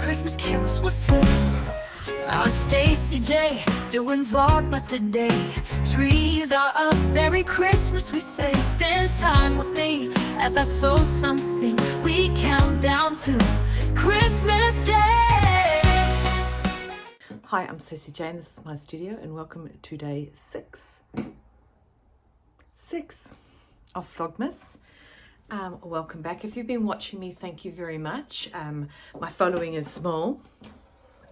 Christmas carols will sing. I'm StaceyJ, doing Vlogmas today. Trees are up, Merry Christmas we say. Spend time with me as I sow something. We count down to Christmas Day. Hi, I'm StaceyJ and this is my studio, and welcome to day 6 of Vlogmas. Welcome back. If you've been watching me, thank you very much. My following is small,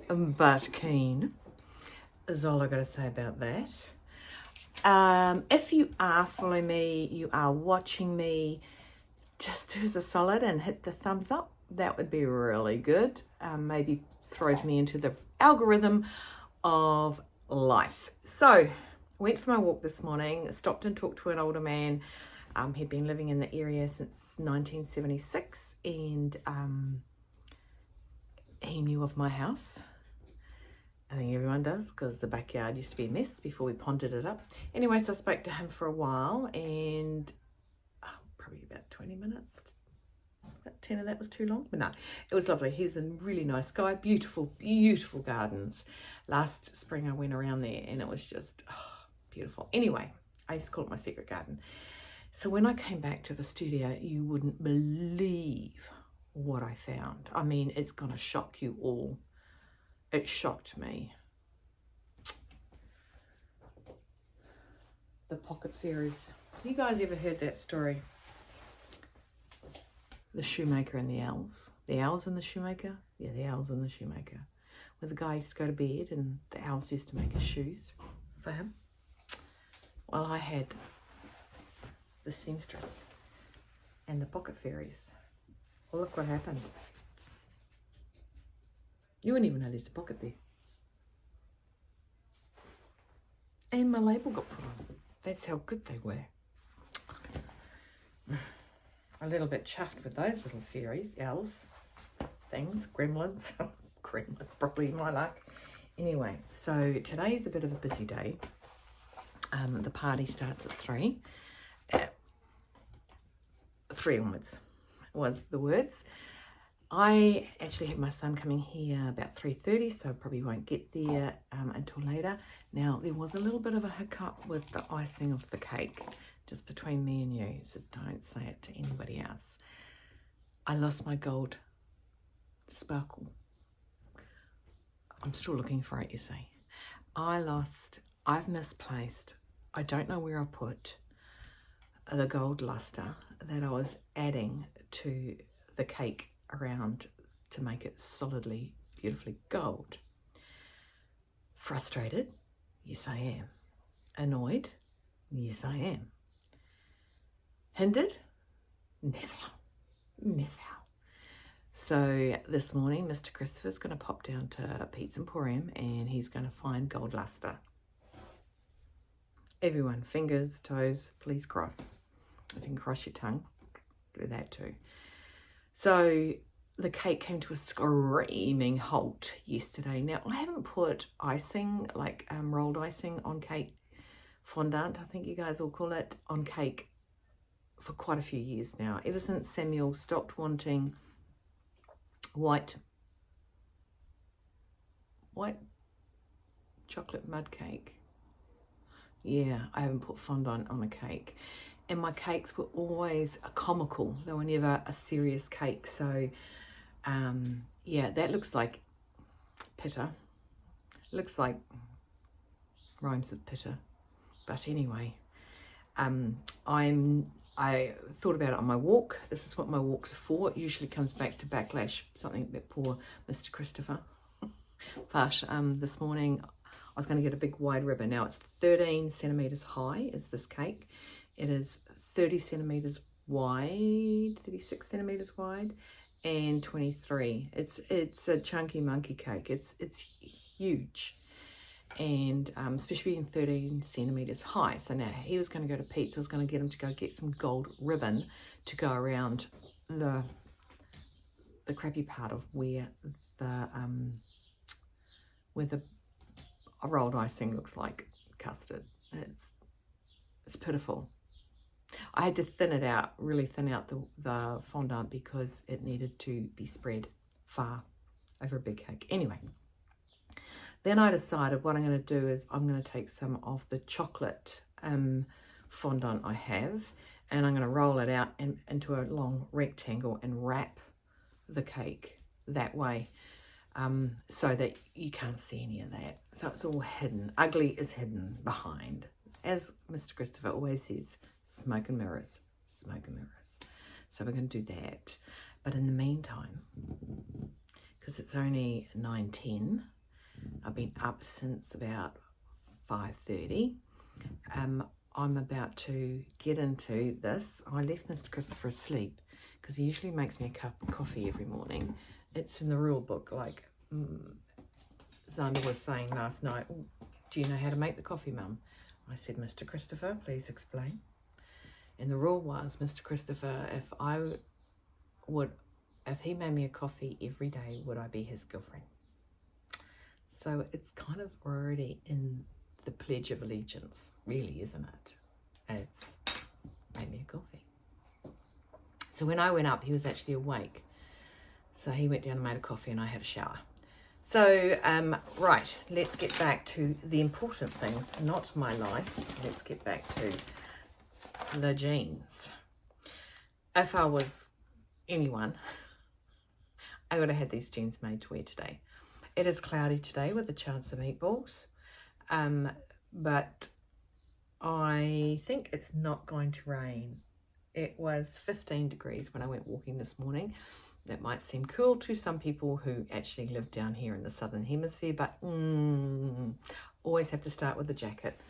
but keen, is all I got to say about that. If you are following me, you are watching me, just do us a solid and hit the thumbs up. That would be really good. Maybe throws me into the algorithm of life. So, went for my walk this morning, stopped and talked to an older man. He'd been living in the area since 1976, and he knew of my house. I think everyone does, because the backyard used to be a mess before we pondered it up. Anyway, so I spoke to him for a while, and probably about 20 minutes. About 10 of that was too long, but no, it was lovely. He's a really nice guy. Beautiful, beautiful gardens. Last spring I went around there and it was just beautiful. Anyway, I used to call it my secret garden. So when I came back to the studio, you wouldn't believe what I found. I mean, it's going to shock you all. It shocked me. The pocket fairies. You guys ever heard that story? The shoemaker and the owls. The owls and the shoemaker? Yeah, the owls and the shoemaker. Where the guy used to go to bed and the owls used to make his shoes for him. Well, I had the seamstress and the pocket fairies. Well, look what happened. You wouldn't even know there's a pocket there. And my label got put on. That's how good they were. A little bit chuffed with those little fairies, owls, things, gremlins. Gremlins, probably my luck. Anyway, so today's a bit of a busy day. The party starts at 3. 3 onwards was the words. I actually had my son coming here about 3:30, so I probably won't get there until later. Now, there was a little bit of a hiccup with the icing of the cake, just between me and you, so don't say it to anybody else. I lost my gold sparkle. I'm still looking for it, you see. I've misplaced, I don't know where I put the gold luster that I was adding to the cake around to make it solidly, beautifully gold. Frustrated? Yes, I am. Annoyed? Yes, I am. Hindered? Never. Never. So this morning, Mr. Christopher's going to pop down to Pete's Emporium and he's going to find gold luster. Everyone, fingers, toes, please cross. If you can cross your tongue, do that too. So the cake came to a screaming halt yesterday. Now, I haven't put icing, like rolled icing on cake, fondant, I think you guys all call it, on cake for quite a few years now. Ever since Samuel stopped wanting white chocolate mud cake. Yeah, I haven't put fondant on a cake. And my cakes were always comical. They were never a serious cake. So, yeah, that looks like pitter. Looks like rhymes with pitter. But anyway, I thought about it on my walk. This is what my walks are for. It usually comes back to backlash, something that poor Mr. Christopher. But this morning, I was going to get a big wide ribbon. Now, it's 13 centimetres high, is this cake. It is 30 centimetres wide, 36 centimetres wide, and 23. It's a chunky monkey cake. It's huge, and especially being 13 centimetres high. So now he was going to go to Pete's. I was going to get him to go get some gold ribbon to go around the crappy part of where the rolled icing looks like custard. It's pitiful. I had to thin it out, really thin out the fondant, because it needed to be spread far over a big cake. Anyway, then I decided what I'm going to do is I'm going to take some of the chocolate fondant I have, and I'm going to roll it out into a long rectangle and wrap the cake that way, so that you can't see any of that. So it's all hidden. Ugly is hidden behind. As Mr. Christopher always says, smoke and mirrors, smoke and mirrors. So we're going to do that. But in the meantime, because it's only 9:10, I've been up since about 5:30. I'm about to get into this. I left Mr. Christopher asleep because he usually makes me a cup of coffee every morning. It's in the rule book, like Xander was saying last night. Do you know how to make the coffee, Mum? I said, Mr. Christopher, please explain. And the rule was, Mr. Christopher, if he made me a coffee every day, would I be his girlfriend? So it's kind of already in the Pledge of Allegiance, really, isn't it? It's made me a coffee. So when I went up, he was actually awake. So he went down and made a coffee and I had a shower. So, right, let's get back to the important things, not my life. Let's get back to the jeans. If I was anyone, I would have had these jeans made to wear today. It is cloudy today with a chance of meatballs, but I think it's not going to rain. It was 15 degrees when I went walking this morning. That might seem cool to some people who actually live down here in the southern hemisphere, but always have to start with a jacket.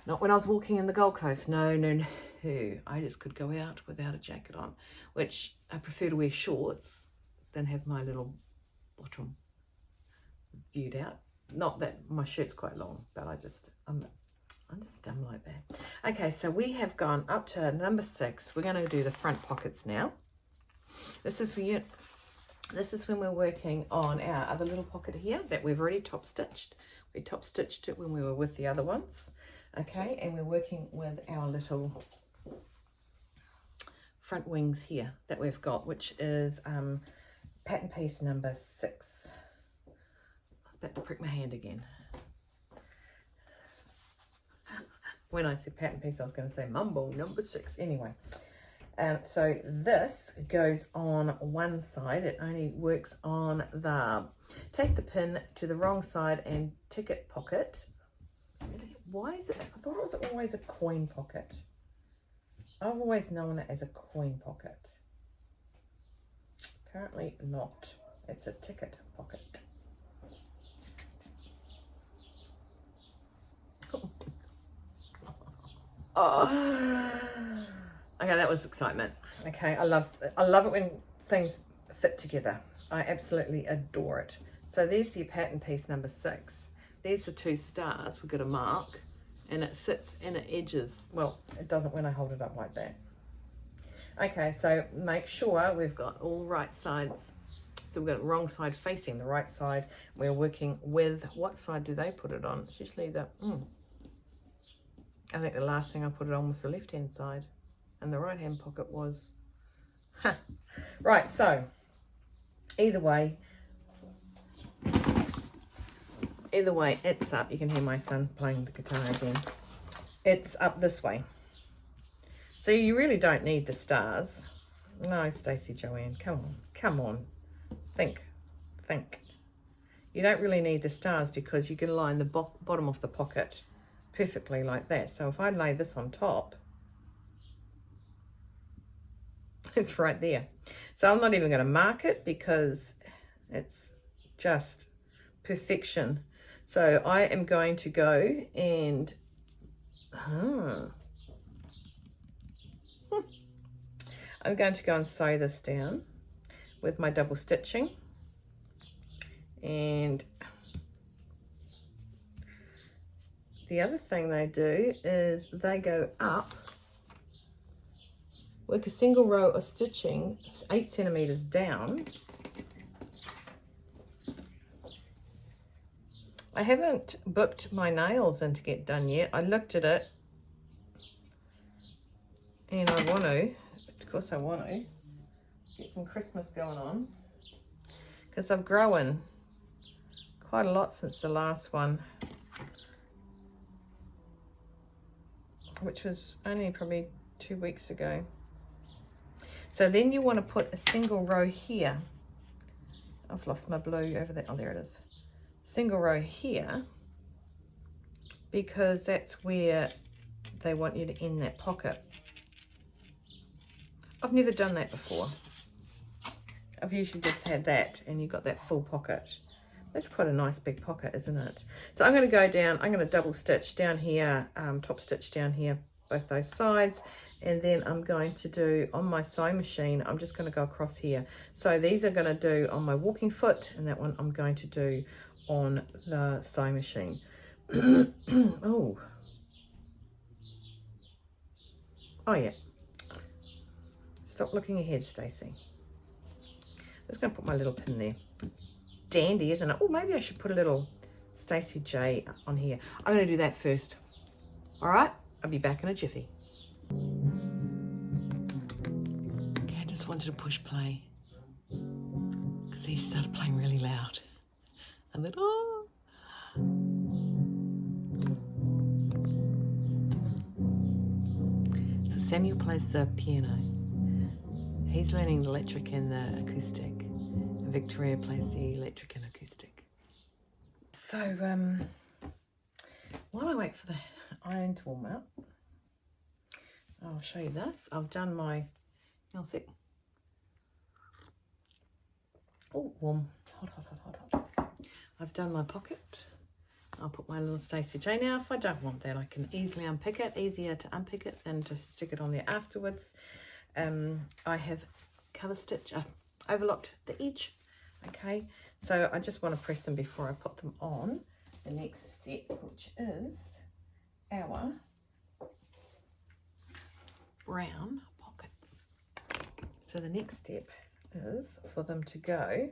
Not when I was walking in the Gold Coast. No. I just could go out without a jacket on, which I prefer to wear shorts than have my little bottom viewed out. Not that my shirt's quite long, but I'm just dumb like that. Okay, so we have gone up to number 6. We're going to do the front pockets now. This is when we're working on our other little pocket here that we've already top stitched. We top stitched it when we were with the other ones. Okay, and we're working with our little front wings here that we've got, which is pattern piece number 6. I was about to prick my hand again. When I said pattern piece, I was going to say mumbo number 6. Anyway, so this goes on one side. It only works on the, take the pin to the wrong side and ticket pocket. Why is it, I thought it was always a coin pocket. I've always known it as a coin pocket. Apparently not. It's a ticket pocket. Oh. Okay, that was excitement. Okay, I love it when things fit together. I absolutely adore it. So there's your pattern piece number 6. There's the 2 stars. We've got a mark, and it sits and it edges. Well, it doesn't when I hold it up like that. Okay, so make sure we've got all right sides. So we've got the wrong side facing the right side. We're working with, what side do they put it on? It's usually the, I think the last thing I put it on was the left-hand side, and the right-hand pocket was, right, so either way, it's up. You can hear my son playing the guitar again. It's up this way. So you really don't need the stars. No, Stacey Joanne, come on. Think. You don't really need the stars because you can line the bottom of the pocket perfectly like that. So if I lay this on top, it's right there. So I'm not even going to mark it because it's just perfection. So I am going to go and I'm going to go and sew this down with my double stitching, and the other thing they do is they go up, work a single row of stitching 8 centimeters down. I haven't booked my nails in to get done yet. I looked at it and I want to, of course I want to, get some Christmas going on. because I've grown quite a lot since the last one, which was only probably 2 weeks ago. So then you want to put a single row here. I've lost my blue over there. Oh, there it is. Single row here, because that's where they want you to end that pocket. I've never done that before. I've usually just had that and you've got that full pocket. That's quite a nice big pocket, isn't it? So I'm going to go down, I'm going to double stitch down here, top stitch down here, both those sides, and then I'm going to do on my sewing machine, I'm just going to go across here. So these are going to do on my walking foot, and that one I'm going to do on the sewing machine. Oh yeah. Stop looking ahead, Stacey. I'm just going to put my little pin there. Dandy, isn't it? Oh, maybe I should put a little StaceyJ on here. I'm going to do that first. All right, I'll be back in a jiffy. Okay, I just wanted to push play because he started playing really loud. And then, oh. So Samuel plays the piano. He's learning the electric and the acoustic. And Victoria plays the electric and acoustic. So, while I wait for the iron to warm up, I'll show you this. I've done my, you'll see. Oh, warm. Hot, hot, hot, hot, hot. I've done my pocket. I'll put my little StaceyJ now. If I don't want that, I can easily unpick it. Easier to unpick it than to stick it on there afterwards. I have cover stitch, overlocked the edge. Okay, so I just want to press them before I put them on. The next step, which is our brown pockets. So the next step is for them to go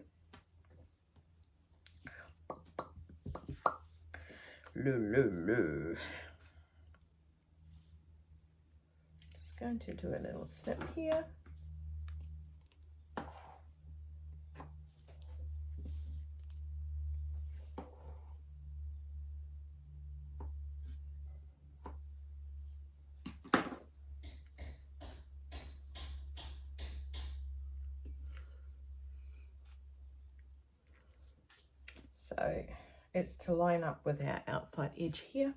just going to do a little snip here. So it's to line up with our outside edge here.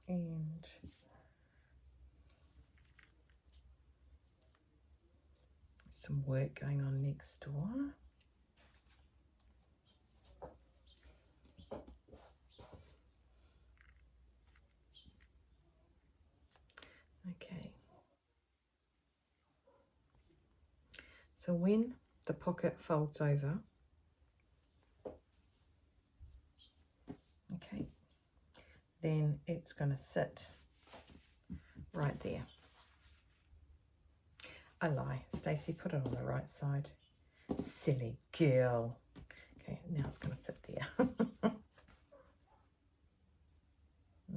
And some work going on next door. Okay. So when the pocket folds over, okay, then it's going to sit right there. I lie. Stacey, put it on the right side. Silly girl. Okay, now it's going to sit there.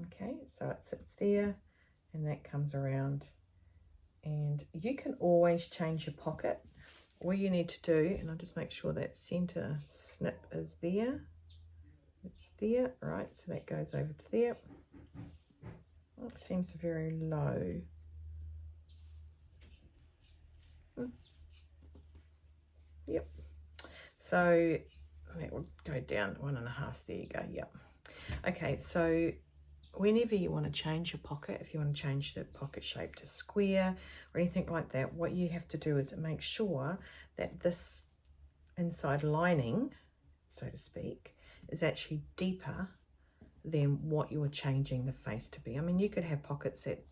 Okay, so it sits there and that comes around. And you can always change your pocket. All you need to do, and I'll just make sure that center snip is there. It's there, right, so that goes over to there. Oh, it seems very low. Yep. So that will go down 1.5. There you go. Yep. Okay, so whenever you want to change your pocket, if you want to change the pocket shape to square or anything like that, what you have to do is make sure that this inside lining, so to speak, is actually deeper than what you are changing the face to be. I mean, you could have pockets that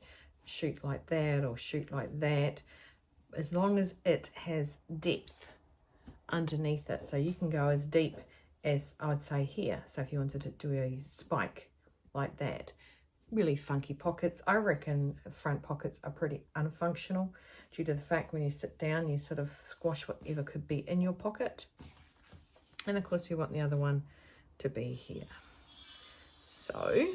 shoot like that or shoot like that, as long as it has depth underneath it. So you can go as deep as I would say here. So if you wanted to do a spike like that, really funky pockets. I reckon front pockets are pretty unfunctional due to the fact when you sit down you sort of squash whatever could be in your pocket. And of course we want the other one to be here. So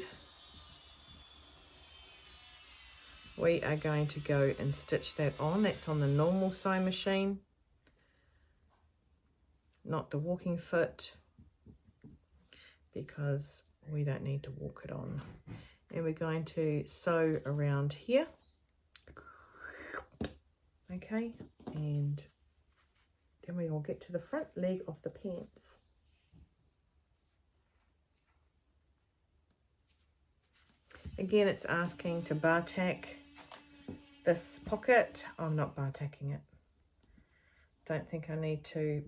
we are going to go and stitch that on. That's on the normal sewing machine. not the walking foot, because we don't need to walk it on. And we're going to sew around here. Okay, and then we will get to the front leg of the pants. Again, it's asking to bar tack this pocket. I'm not bar tacking it. Don't think I need to.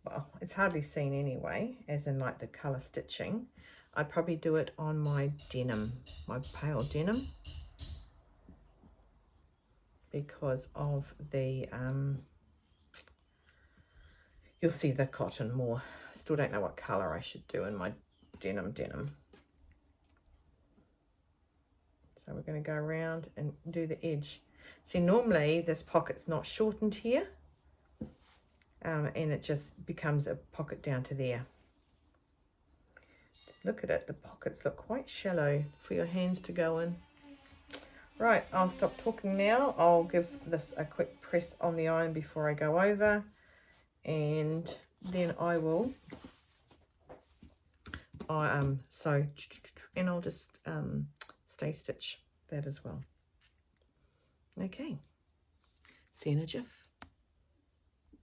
Well, it's hardly seen anyway, as in like the colour stitching. I'd probably do it on my denim, my pale denim, because of the, you'll see the cotton more. Still don't know what colour I should do in my denim. So we're going to go around and do the edge. See, normally this pocket's not shortened here, and it just becomes a pocket down to there. Look at it, the pockets look quite shallow for your hands to go in. Right, I'll stop talking now. I'll give this a quick press on the iron before I go over, and then I will sew, and I'll just stay stitch that as well. Okay, see you in a jiff.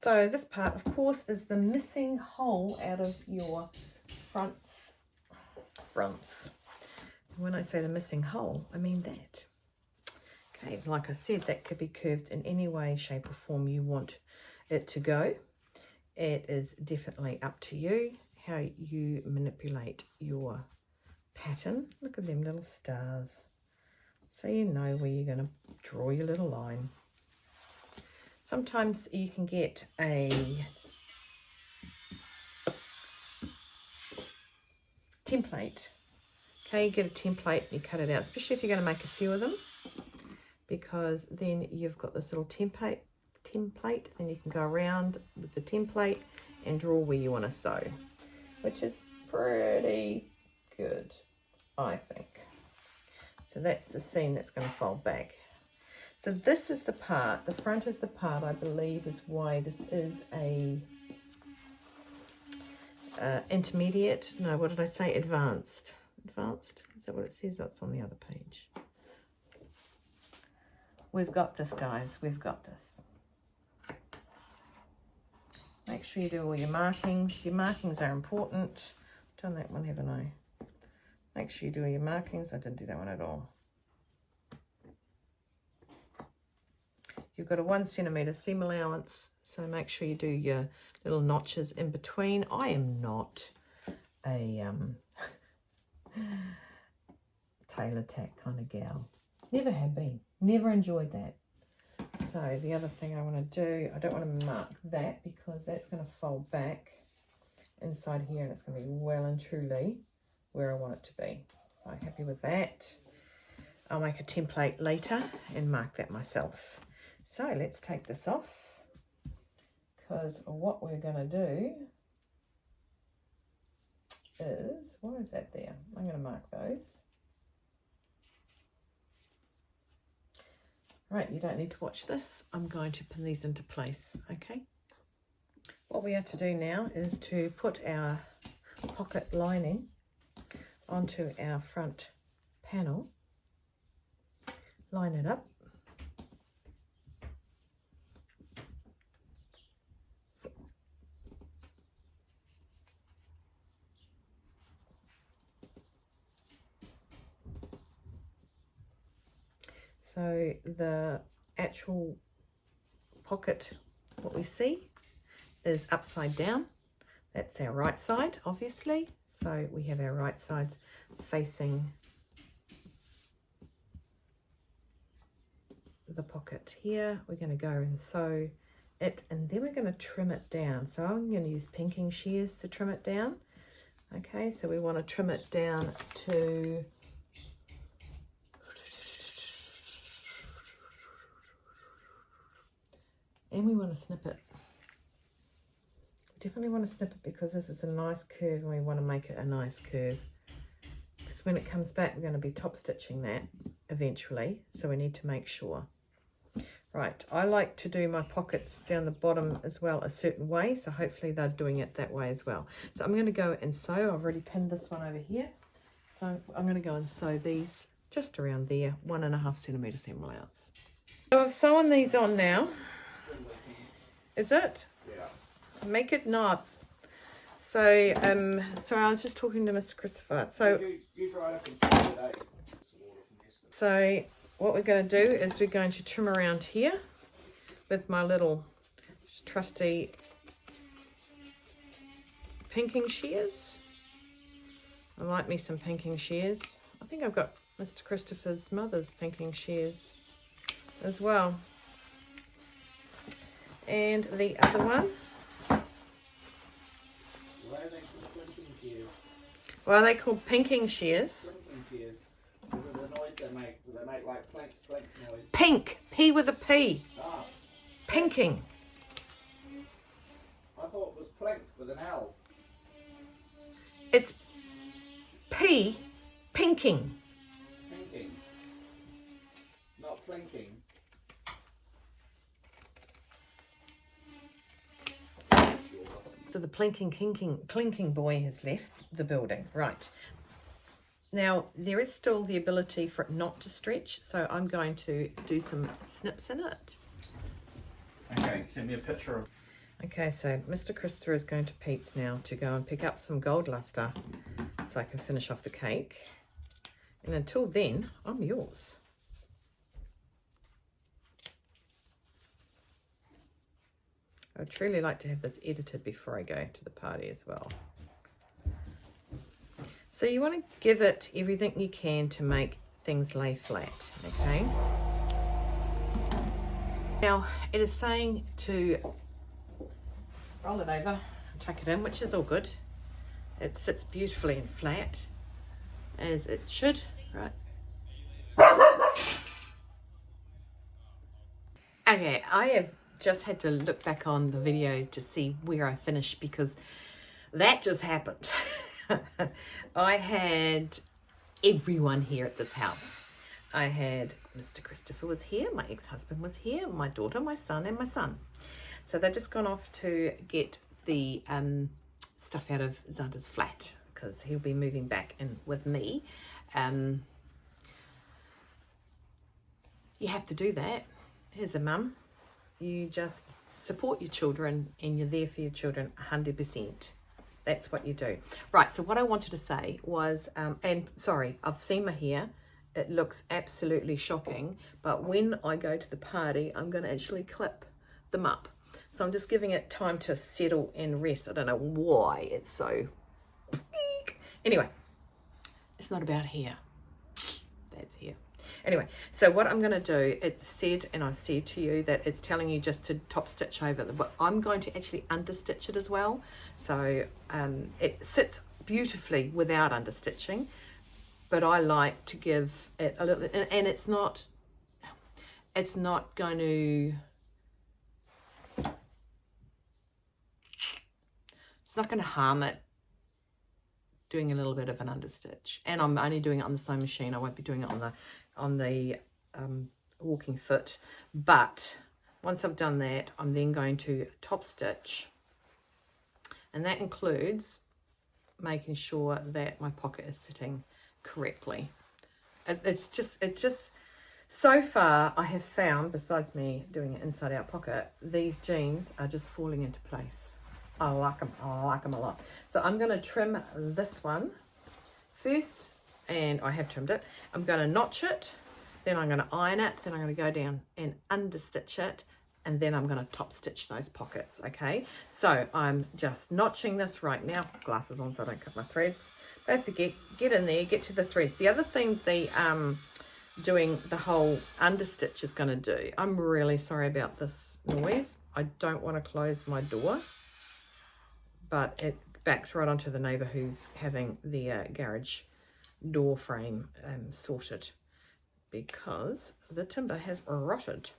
So this part, of course, is the missing hole out of your fronts. When I say the missing hole, I mean that. Okay, like I said, that could be curved in any way, shape or form you want it to go. It is definitely up to you how you manipulate your pattern. Look at them little stars, so you know where you're going to draw your little line. Sometimes you can get a template. Okay, you get a template, you cut it out, especially if you're going to make a few of them, because then you've got this little template, and you can go around with the template and draw where you want to sew, which is pretty good, I think. So that's the seam that's going to fold back. So this is the part, the front is the part, I believe, is why this is a intermediate. No, what did I say? Advanced. Advanced? Is that what it says? That's on the other page. We've got this, guys. We've got this. Make sure you do all your markings. Your markings are important. I've done that one, haven't I? Make sure you do all your markings. I didn't do that one at all. You've got a 1 centimetre seam allowance, so make sure you do your little notches in between. I am not a tailor tack kind of gal. Never have been. Never enjoyed that. So the other thing I want to do, I don't want to mark that because that's going to fold back inside here, and it's going to be well and truly where I want it to be. So I'm happy with that. I'll make a template later and mark that myself. So let's take this off, because what we're going to do is, what is that there? I'm going to mark those. Right, you don't need to watch this. I'm going to pin these into place, okay? What we have to do now is to put our pocket lining onto our front panel, line it up, so the actual pocket, what we see, is upside down. That's our right side, obviously. So we have our right sides facing the pocket here. We're going to go and sew it, and then we're going to trim it down. So I'm going to use pinking shears to trim it down. Okay, so we want to trim it down to and we want to snip it. Definitely want to snip it because this is a nice curve and we want to make it a nice curve. Because when it comes back, we're going to be top stitching that eventually. So we need to make sure. Right, I like to do my pockets down the bottom as well a certain way, so hopefully they're doing it that way as well. So I'm going to go and sew. I've already pinned this one over here. So I'm going to go and sew these just around there, 1.5 centimetre seam allowance. So I've sewn these on now. Is it? Yeah. Make it not. So, sorry, I was just talking to Mr. Christopher. So, you dried up and sew it, eh? so what we're going to do is we're going to trim around here with my little trusty pinking shears. I like me some pinking shears. I think I've got Mr. Christopher's mother's pinking shears as well. And the other one. Why are they called pinking shears? Well, they're called pinking shears. Pinking shears. Because of the noise they make like plank noise. Pink. P with a P. Ah, Pinking. I thought it was plank with an L. It's P. Pinking. Pinking. Not plinking. So the clinking boy has left the building. Right. Now, there is still the ability for it not to stretch, so I'm going to do some snips in it. Okay, send me a picture of... Okay, so Mr. Christopher is going to Pete's now to go and pick up some gold luster so I can finish off the cake. And until then, I'm yours. I would truly like to have this edited before I go to the party as well. So you want to give it everything you can to make things lay flat, okay? Now, it is saying to roll it over and tuck it in, which is all good. It sits beautifully and flat, as it should, right? Okay, I have just had to look back on the video to see where I finished because that just happened. I had everyone here at this house. I had Mr. Christopher was here, my ex-husband was here, my daughter, my son, and my son. So they've just gone off to get the stuff out of Xander's flat because he'll be moving back in with me. You have to do that. Here's a mum. You just support your children and you're there for your children 100%. That's what you do. Right, so what I wanted to say was, and sorry, I've seen my hair. It looks absolutely shocking. But when I go to the party, I'm going to actually clip them up. So I'm just giving it time to settle and rest. I don't know why it's so big. Anyway, it's not about hair. That's hair. Anyway, so what I'm going to do, it said, and I said to you that it's telling you just to top stitch over, but I'm going to actually understitch it as well. So it sits beautifully without understitching, but I like to give it a little, and it's not going to, it's not going to harm it doing a little bit of an understitch. And I'm only doing it on the sewing machine. I won't be doing it on the walking foot. But once I've done that, I'm then going to top stitch, and that includes making sure that my pocket is sitting correctly. It's just so far I have found, besides me doing an inside out pocket, these jeans are just falling into place. I like them a lot. So I'm going to trim this one first, and I have trimmed it. I'm going to notch it, then I'm going to iron it, then I'm going to go down and understitch it, and then I'm going to top stitch those pockets, okay? So I'm just notching this right now. Glasses on so I don't cut my threads. Don't forget, get in there, get to the threads. The other thing the doing the whole understitch is going to do, I'm really sorry about this noise. I don't want to close my door, but it backs right onto the neighbour who's having the garage door frame sorted because the timber has rotted.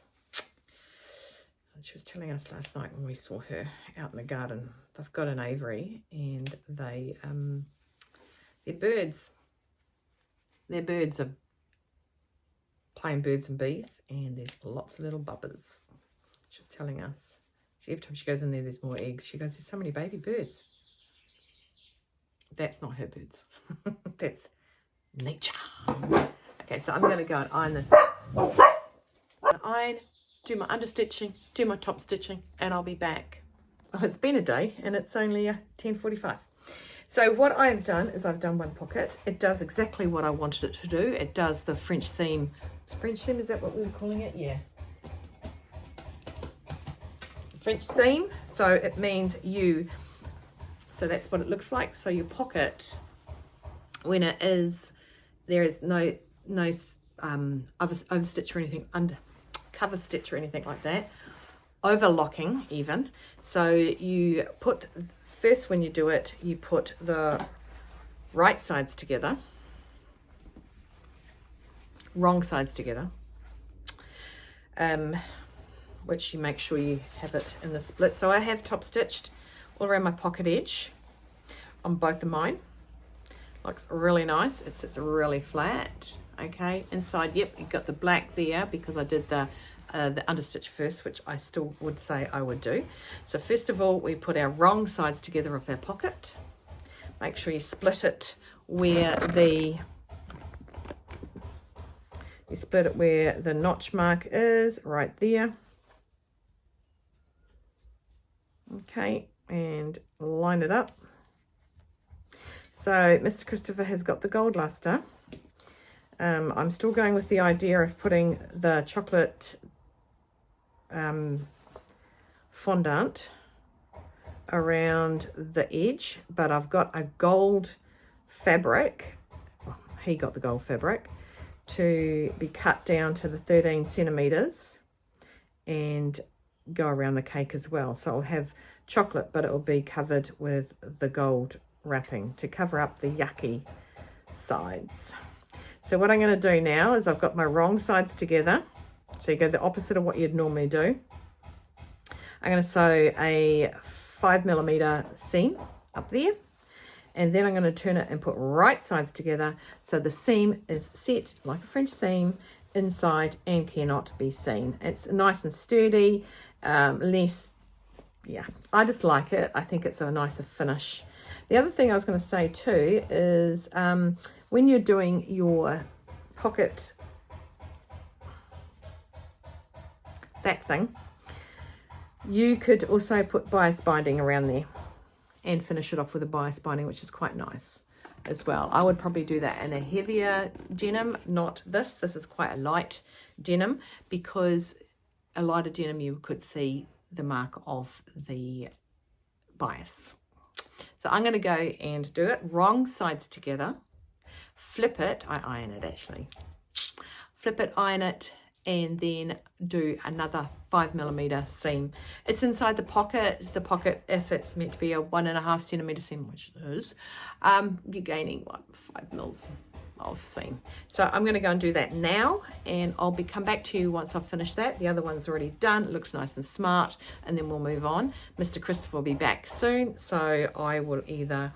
She was telling us last night when we saw her out in the garden, they've got an aviary and their birds are playing birds and bees, and there's lots of little bubbers. She was telling us. Every time she goes in there, there's more eggs. She goes, there's so many baby birds. That's not her birds. That's nature. Okay, so I'm going to go and iron this. Iron, do my understitching, do my top stitching, and I'll be back. Well, it's been a day, and it's only 10:45. So what I've done is I've done one pocket. It does exactly what I wanted it to do. It does the French seam. French seam, is that what we were calling it? Yeah. French seam. So it means so that's what it looks like. So your pocket, when it is, there is no overstitch or anything, cover stitch or anything like that, overlocking even. So you put, first when you do it, you put the right sides together, wrong sides together, which you make sure you have it in the split. So I have top stitched all around my pocket edge on both of mine. Looks really nice. It sits really flat. Okay, inside, yep, you've got the black there because I did the understitch first, which I still would say I would do. So first of all, we put our wrong sides together of our pocket. Make sure you split it where the notch mark is, right there. Okay, and line it up. So Mr. Christopher has got the gold luster. I'm still going with the idea of putting the chocolate fondant around the edge, but I've got a gold fabric, well, he got the gold fabric, to be cut down to the 13 centimeters and go around the cake as well. So I'll have chocolate, but it will be covered with the gold wrapping to cover up the yucky sides. So what I'm going to do now is I've got my wrong sides together. So you go the opposite of what you'd normally do. I'm going to sew a 5mm seam up there. And then I'm going to turn it and put right sides together. So the seam is set like a French seam inside and cannot be seen. It's nice and sturdy, less, yeah, I just like it. I think it's a nicer finish. The other thing I was going to say too is when you're doing your pocket back thing, you could also put bias binding around there and finish it off with a bias binding, which is quite nice as well. I would probably do that in a heavier denim, not this. This is quite a light denim, because a lighter denim you could see the mark of the bias. So I'm going to go and do it wrong sides together, flip it, I iron it actually, flip it, iron it, and then do another 5mm seam. It's inside the pocket. The pocket, if it's meant to be a 1.5 centimeter seam, which it is, you're gaining what, 5 mils of seam. So I'm going to go and do that now, and I'll come back to you once I've finished that. The other one's already done. It looks nice and smart, and then we'll move on. Mr. Christopher will be back soon, so I will either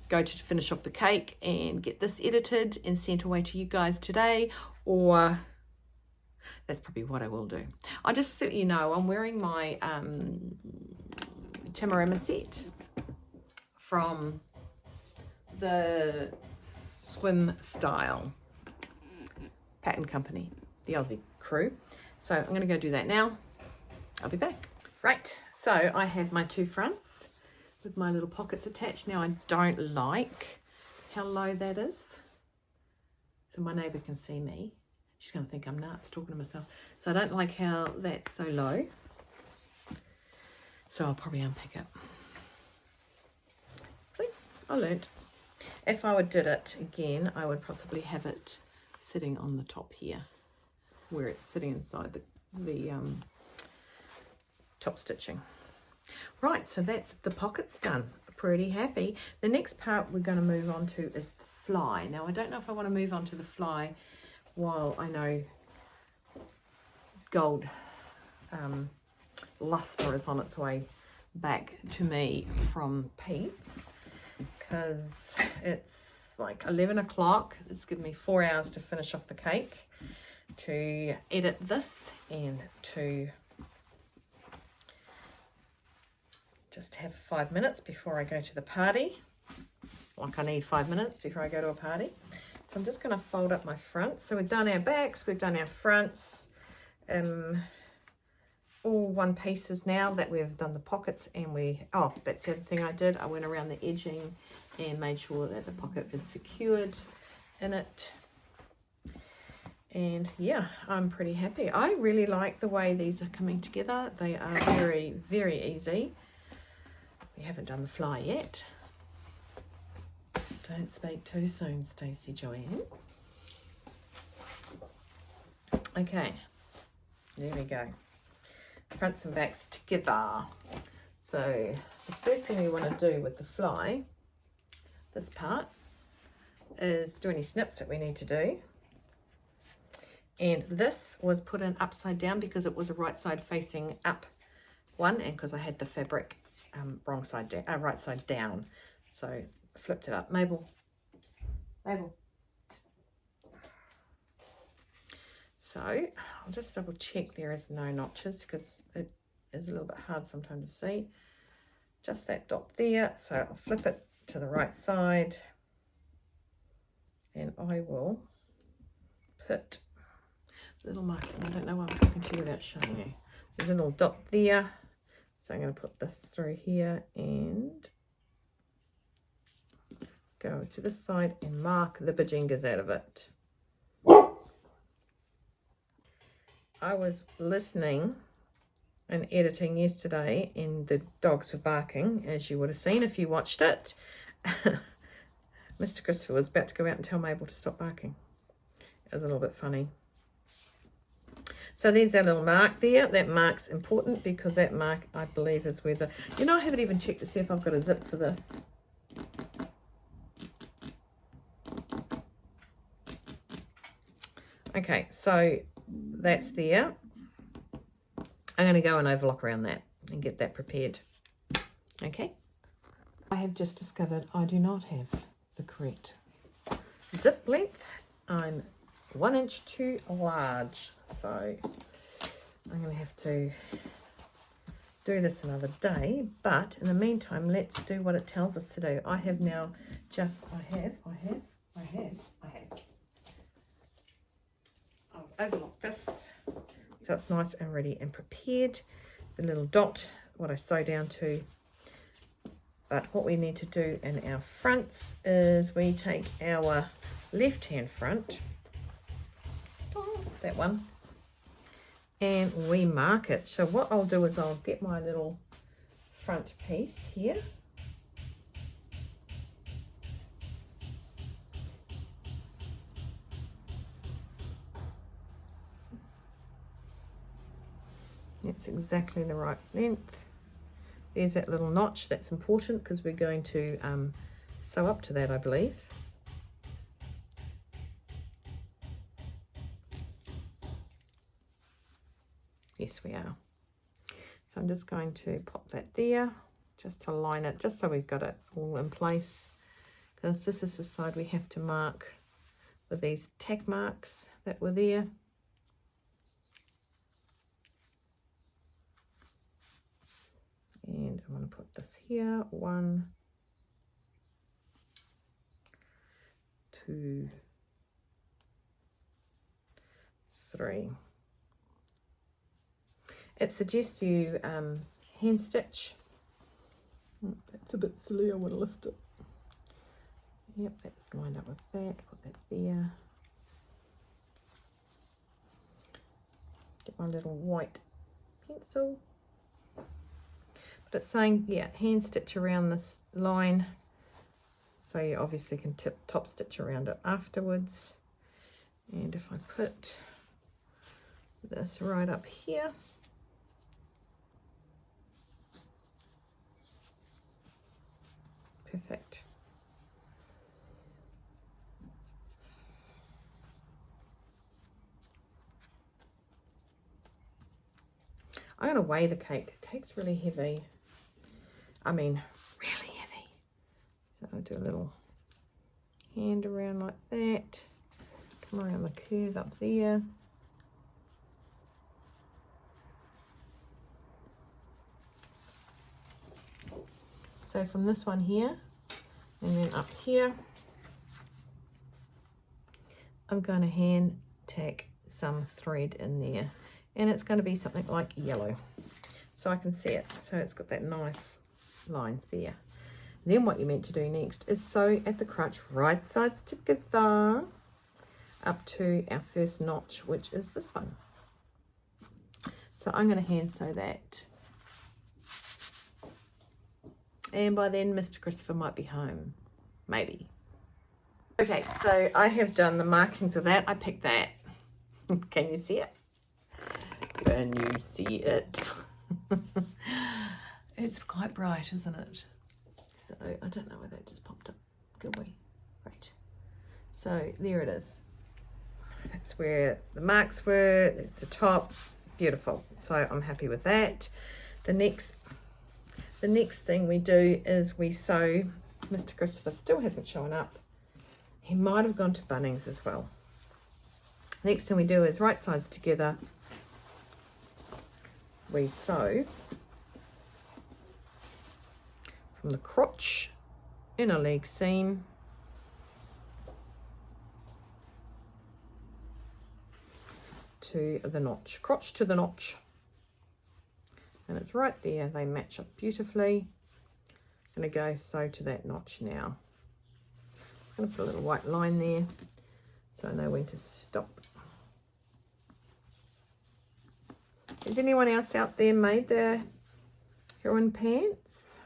go to finish off the cake and get this edited and sent away to you guys today, or that's probably what I will do. I'll just so you know, I'm wearing my Tamarama set from the Swim Style pattern company, the Aussie crew. So I'm going to go do that now. I'll be back. Right, so I have my two fronts with my little pockets attached. Now I don't like how low that is, so my neighbour can see me. She's going to think I'm nuts talking to myself. So I don't like how that's so low. So I'll probably unpick it. See, I learnt. If I did it again, I would possibly have it sitting on the top here, where it's sitting inside the top stitching. Right, so that's the pockets done. Pretty happy. The next part we're going to move on to is the fly. Now I don't know if I want to move on to the fly while I know gold luster is on its way back to me from Pete's, because it's like 11 o'clock. It's given me 4 hours to finish off the cake. to edit this and to just have 5 minutes before I go to the party. Like I need 5 minutes before I go to a party. So I'm just going to fold up my front. So we've done our backs, we've done our fronts, all one pieces now that we've done the pockets, and oh, that's the other thing I did. I went around the edging and made sure that the pocket is secured in it. And yeah, I'm pretty happy. I really like the way these are coming together. They are very, very easy. We haven't done the fly yet. Don't speak too soon, Stacey Joanne. Okay, there we go. Fronts and backs together. So the first thing we want to do with the fly, this part, is do any snips that we need to do. And this was put in upside down because it was a right side facing up one, and because I had the fabric wrong side down, right side down. So flipped it up. Mabel. So I'll just double check there is no notches because it is a little bit hard sometimes to see. Just that dot there. So I'll flip it to the right side and I will put a little mark. I don't know why I'm talking to you without showing you. There's a little dot there. So I'm going to put this through here and go to this side and mark the bajingas out of it. I was listening and editing yesterday and the dogs were barking, as you would have seen if you watched it. Mr. Christopher was about to go out and tell Mabel to stop barking. It was a little bit funny. So there's our little mark there. That mark's important because that mark, I believe, is where the... You know, I haven't even checked to see if I've got a zip for this. Okay, so that's there. I'm going to go and overlock around that and get that prepared. Okay. I have just discovered I do not have the correct zip length. I'm 1 inch too large, so I'm going to have to do this another day. But in the meantime, let's do what it tells us to do. I have now just, I'll overlock this so it's nice and ready and prepared. The little dot, what I sew down to. But what we need to do in our fronts is we take our left hand front, that one, and we mark it. So what I'll do is I'll get my little front piece here. It's exactly the right length. There's that little notch. That's important because we're going to sew up to that, I believe. Yes, we are. So I'm just going to pop that there just to line it, just so we've got it all in place. Because this is the side we have to mark with these tack marks that were there. And I'm going to put this here, 1, 2, 3. It suggests you hand stitch. That's a bit silly, I want to lift it. Yep, that's lined up with that, put that there. Get my little white pencil. But it's saying, yeah, hand stitch around this line. So you obviously can top stitch around it afterwards. And if I put this right up here, perfect. I'm going to weigh the cake. The cake's really heavy. I mean, really heavy. So I'll do a little hand around like that. Come around the curve up there. So from this one here, and then up here, I'm going to hand tack some thread in there, and it's going to be something like yellow, so I can see it. So it's got that nice lines there. Then what you're meant to do next is sew at the crotch right sides together up to our first notch, which is this one. So I'm going to hand sew that, and by then Mr. Christopher might be home, maybe. Okay, so I have done the markings of that. I picked that. Can you see it? Can you see it? It's quite bright, isn't it? So I don't know where that just popped up. Good way. Right. So there it is. That's where the marks were. It's the top. Beautiful. So I'm happy with that. The next thing we do is we sew. Mr. Christopher still hasn't shown up. He might have gone to Bunnings as well. Next thing we do is right sides together. We sew from the crotch inner leg seam to the notch, crotch to the notch, and it's right there. They match up beautifully. I'm going to go sew to that notch now. Just going to put a little white line there so I know when to stop. Has anyone else out there made their heroin pants?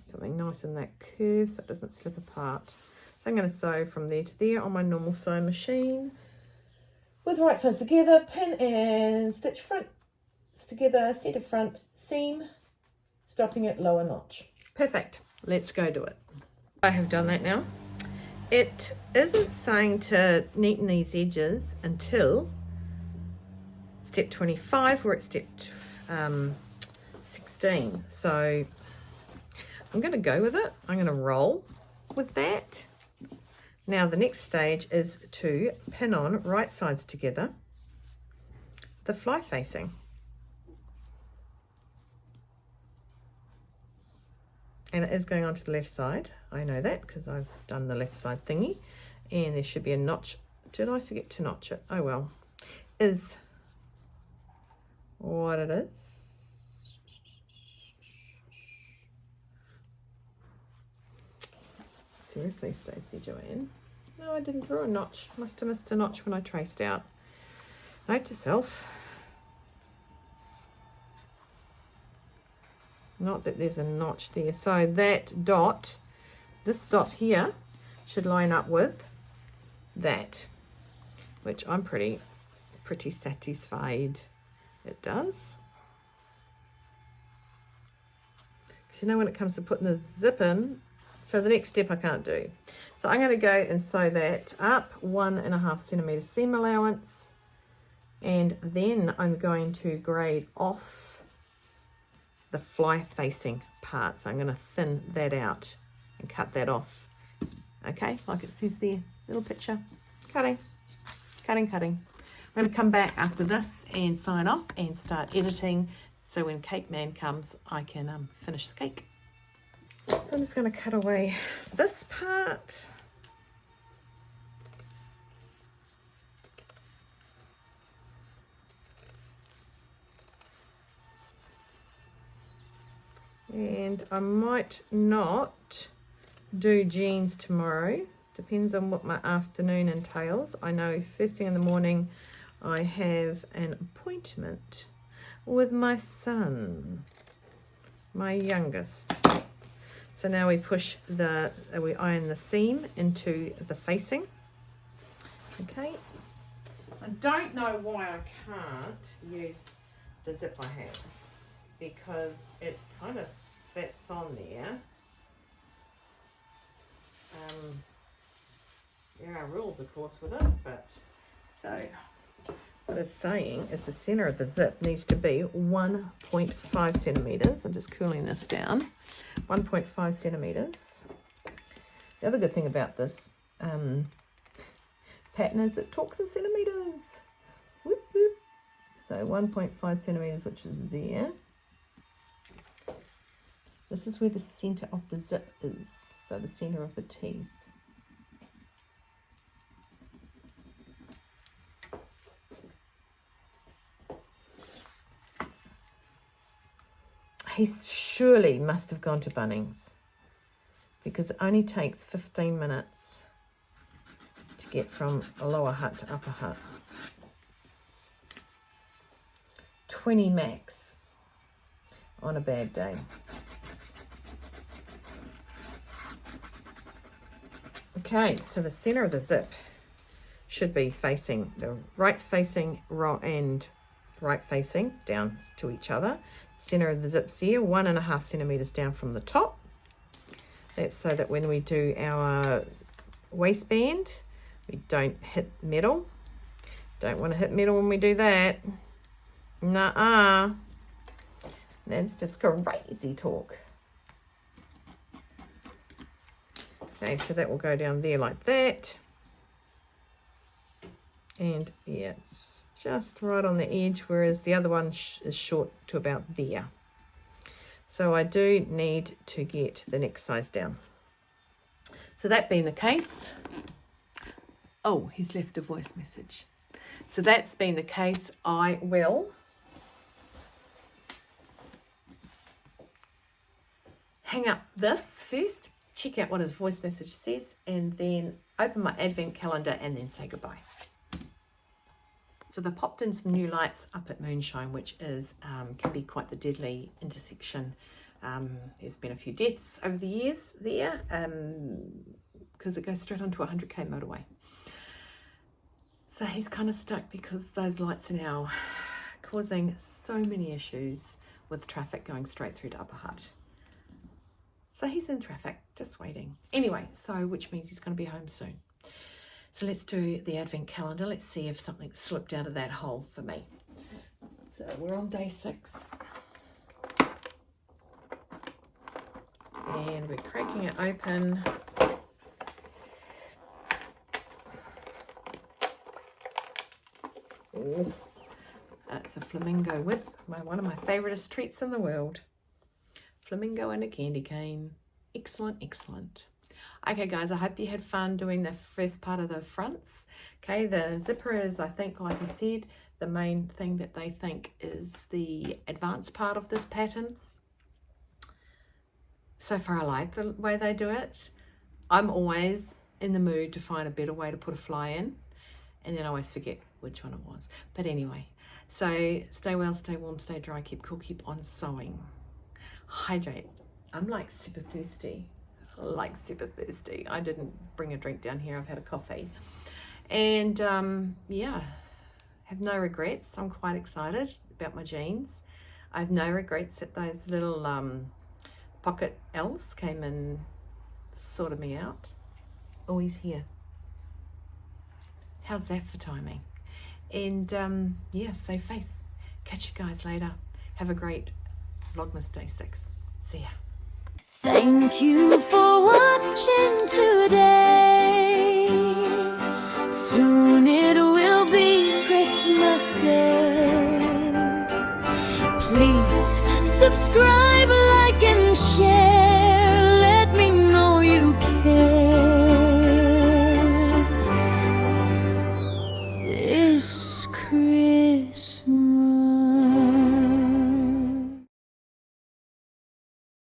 Something nice in that curve so it doesn't slip apart. So I'm going to sew from there to there on my normal sewing machine with right sides together, pin and stitch fronts together, centre front seam, stopping at lower notch. Perfect. Let's go do it. I have done that now. It isn't saying to neaten these edges until step 25. We're at step 16. So I'm going to go with it. I'm going to roll with that. Now the next stage is to pin on right sides together the fly facing. And it is going on to the left side. I know that because I've done the left side thingy. And there should be a notch. Did I forget to notch it? Oh well. Is what it is. Seriously, Stacey Joanne. No, I didn't draw a notch. Must have missed a notch when I traced out. Note to self. Not that there's a notch there. So that dot, this dot here, should line up with that, which I'm pretty satisfied it does. Because you know when it comes to putting the zip in, so the next step I can't do. So I'm going to go and sew that up 1.5 centimeter seam allowance, and then I'm going to grade off the fly facing part. So I'm going to thin that out and cut that off. Okay, like it says there, little picture. Cutting. I'm going to come back after this and sign off and start editing, so when Cake Man comes I can finish the cake. So I'm just going to cut away this part. And I might not do jeans tomorrow. Depends on what my afternoon entails. I know first thing in the morning I have an appointment with my son, my youngest. So now we we iron the seam into the facing. Okay. I don't know why I can't use the zip I have, because it kind of fits on there. There are rules, of course, with it, but so what it's saying is the center of the zip needs to be 1.5 centimeters. I'm just cooling this down. 1.5 centimeters. The other good thing about this pattern is it talks in centimeters. Whoop, whoop. So 1.5 centimeters, which is there. This is where the center of the zip is, so the center of the teeth. He surely must have gone to Bunnings, because it only takes 15 minutes to get from a lower hut to upper hut. 20 max on a bad day. Okay, so the center of the zip should be facing the right facing and right facing down to each other. Center of the zip's here, 1.5 centimeters down from the top. That's so that when we do our waistband, we don't hit metal. Don't want to hit metal when we do that. Nuh-uh. That's just crazy talk. Okay, so that will go down there like that. And yeah, it's just right on the edge, whereas the other one is short to about there. So I do need to get the next size down. So that being the case, oh, he's left a voice message. So that's been the case, I will hang up this first, check out what his voice message says, and then open my advent calendar and then say goodbye. So they popped in some new lights up at Moonshine, which is can be quite the deadly intersection. There's been a few deaths over the years there because it goes straight onto a 100k motorway. So he's kind of stuck because those lights are now causing so many issues with traffic going straight through to Upper Hutt. So he's in traffic, just waiting. Anyway, so which means he's going to be home soon. So let's do the advent calendar. Let's see if something slipped out of that hole for me. So we're on day 6. And we're cracking it open. Oh, that's a flamingo with one of my favouriteest treats in the world. Flamingo and a candy cane. Excellent, excellent. Okay guys, I hope you had fun doing the first part of the fronts. Okay, the zipper is, I think, like I said, the main thing that they think is the advanced part of this pattern. So far I like the way they do it. I'm always in the mood to find a better way to put a fly in, and then I always forget which one it was. But anyway, so stay well, stay warm, stay dry, keep cool, keep on sewing. Hydrate. I'm like super thirsty. I didn't bring a drink down here. I've had a coffee. And yeah, have no regrets. I'm quite excited about my jeans. I have no regrets that those little pocket elves came and sorted me out. Oh, he's here. How's that for timing? And yeah, save face. Catch you guys later. Have a great Vlogmas Day 6. See ya. Thank you for watching today. Soon it will be Christmas Day. Please subscribe, like and share. Let me know you care. This Christmas.